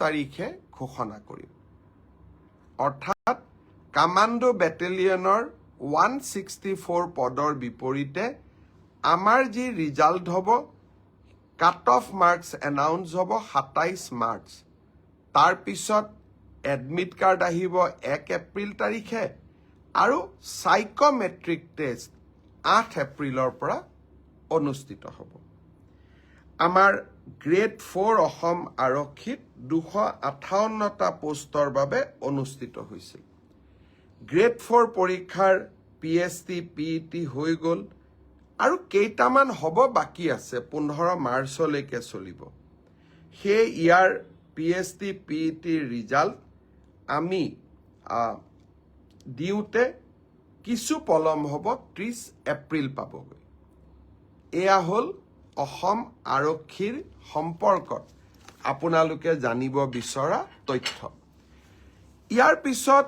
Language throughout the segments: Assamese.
তাৰিখে ঘোষণা কৰিম। অৰ্থাৎ কামাণ্ডো বেটেলিয়নৰ 164 পদৰ বিপৰীতে আমাৰ যি ৰিজাল্ট হ'ব, কাট অফ মাৰ্কছ এনাউন্স হ'ব 27 মাৰ্চ। তাৰ পিছত এডমিট কাৰ্ড আহিব 1 এপ্ৰিল তাৰিখে আৰু সাইকোমেট্ৰিক টেষ্ট 8 এপ্ৰিলৰ পৰা অনুষ্ঠিত হ'ব। আমাৰ গ্ৰেড 4 অসম আৰক্ষীত 258টা পোষ্টৰ বাবে অনুষ্ঠিত হৈছিল। গ্ৰেড 4 পৰীক্ষাৰ PST, PET হৈ গ'ল আৰু কেইটামান হ'ব বাকী আছে, 15 মাৰ্চলৈকে চলিব। সেই ইয়াৰ PST, PET ৰিজাল্ট আমি দিওঁতে কিছু পলম হ'ব, 30 এপ্ৰিল পাবগৈ। এয়া হ'ল অসম আৰক্ষীৰ সম্পৰ্কত আপোনালোকে জানিব বিচৰা তথ্য। ইয়াৰ পিছত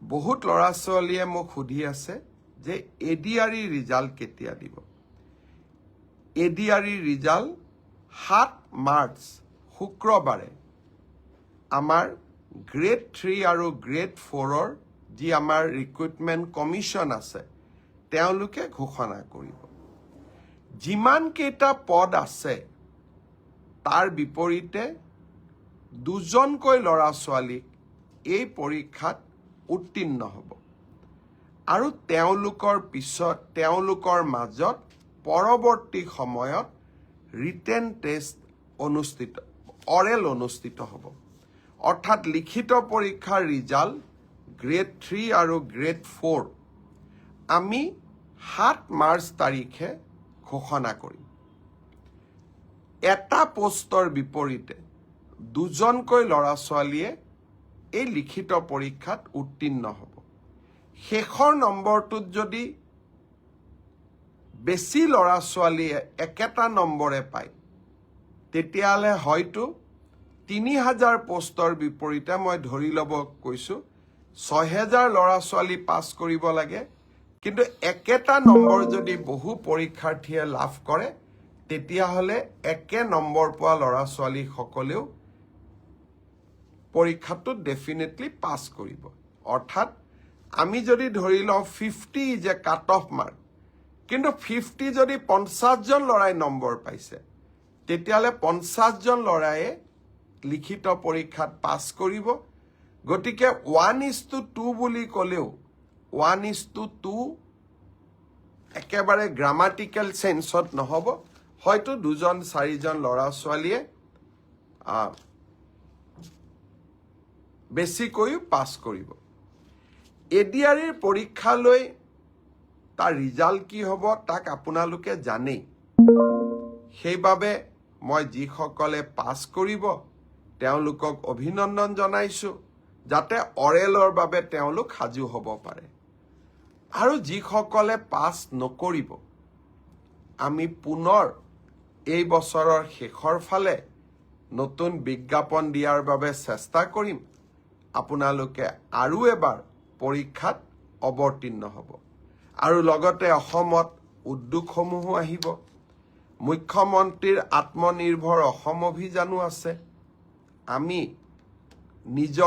বহুত ল'ৰা ছোৱালীয়ে মোক সুধি আছে যে ADRE ৰিজাল্ট কেতিয়া দিব। ADRE ৰিজাল্ট 7 মাৰ্চ শুক্ৰবাৰে আমাৰ গ্ৰেড 3 আৰু গ্ৰেড 4ৰ যি আমাৰ ৰিক্ৰুটমেণ্ট কমিশ্যন আছে তেওঁলোকে ঘোষণা কৰিব। যিমান কেইটা পদ আছে তাৰ বিপৰীতে 2জনকৈ ল'ৰা ছোৱালীক এই পৰীক্ষাত উত্তীৰ্ণ হ'ব আৰু তেওঁলোকৰ মাজত পৰৱৰ্তী সময়ত ৰিটেন টেষ্ট অৰেল অনুষ্ঠিত হ'ব। অৰ্থাৎ লিখিত পৰীক্ষাৰ ৰিজাল্ট গ্ৰেড 3 আৰু গ্ৰেড 4 আমি 7 মাৰ্চ তাৰিখে ঘোষণা কৰিম। এটা পোষ্টৰ বিপৰীতে 2জনকৈ ল'ৰা ছোৱালীয়ে এই লিখিত পৰীক্ষাত উত্তীৰ্ণ হ'ব। শেষৰ নম্বৰটোত যদি বেছি ল'ৰা ছোৱালীয়ে একেটা নম্বৰে পায় তেতিয়াহ'লে হয়তো 3000 পোষ্টৰ বিপৰীতে মই ধৰি ল'ব কৈছোঁ 6000 ল'ৰা ছোৱালী পাছ কৰিব লাগে, কিন্তু একেটা নম্বৰ যদি বহু পৰীক্ষাৰ্থীয়ে লাভ কৰে তেতিয়াহ'লে একে নম্বৰ পোৱা ল'ৰা ছোৱালীসকলেও পৰীক্ষাটোত ডেফিনেটলি পাছ কৰিব। অৰ্থাৎ আমি যদি ধৰি লওঁ 50 is a cut off mark, কিন্তু 50 যদি 50জন ল'ৰাই নম্বৰ পাইছে তেতিয়াহ'লে 50জন ল'ৰায়ে লিখিত পৰীক্ষাত পাছ কৰিব। গতিকে 1:2 বুলি ক'লেও 1:2 একেবাৰে গ্ৰামাটিকেল চেন্সত নহ'ব, হয়তো 2-4জন ল'ৰা ছোৱালীয়ে বেছিকৈও পাছ কৰিব। ADREৰ পৰীক্ষালৈ তাৰ ৰিজাল্ট কি হ'ব তাক আপোনালোকে জানেই। সেইবাবে মই যিসকলে পাছ কৰিব তেওঁলোকক অভিনন্দন জনাইছোঁ, যাতে অৰেলৰ বাবে তেওঁলোক সাজু হ'ব পাৰে। আৰু যিসকলে পাছ নকৰিব আমি পুনৰ এই বছৰৰ শেষৰ ফালে নতুন বিজ্ঞাপন দিয়াৰ বাবে চেষ্টা কৰিম। আপোনালোকে আৰু এবাৰ পৰীক্ষাত অৱতীৰ্ণ হ'ব। আৰু লগতে অসমত উদ্যোগসমূহো আহিব। মুখ্যমন্ত্ৰীৰ আত্মনিৰ্ভৰ অসম অভিযানো আছে। আমি নিজক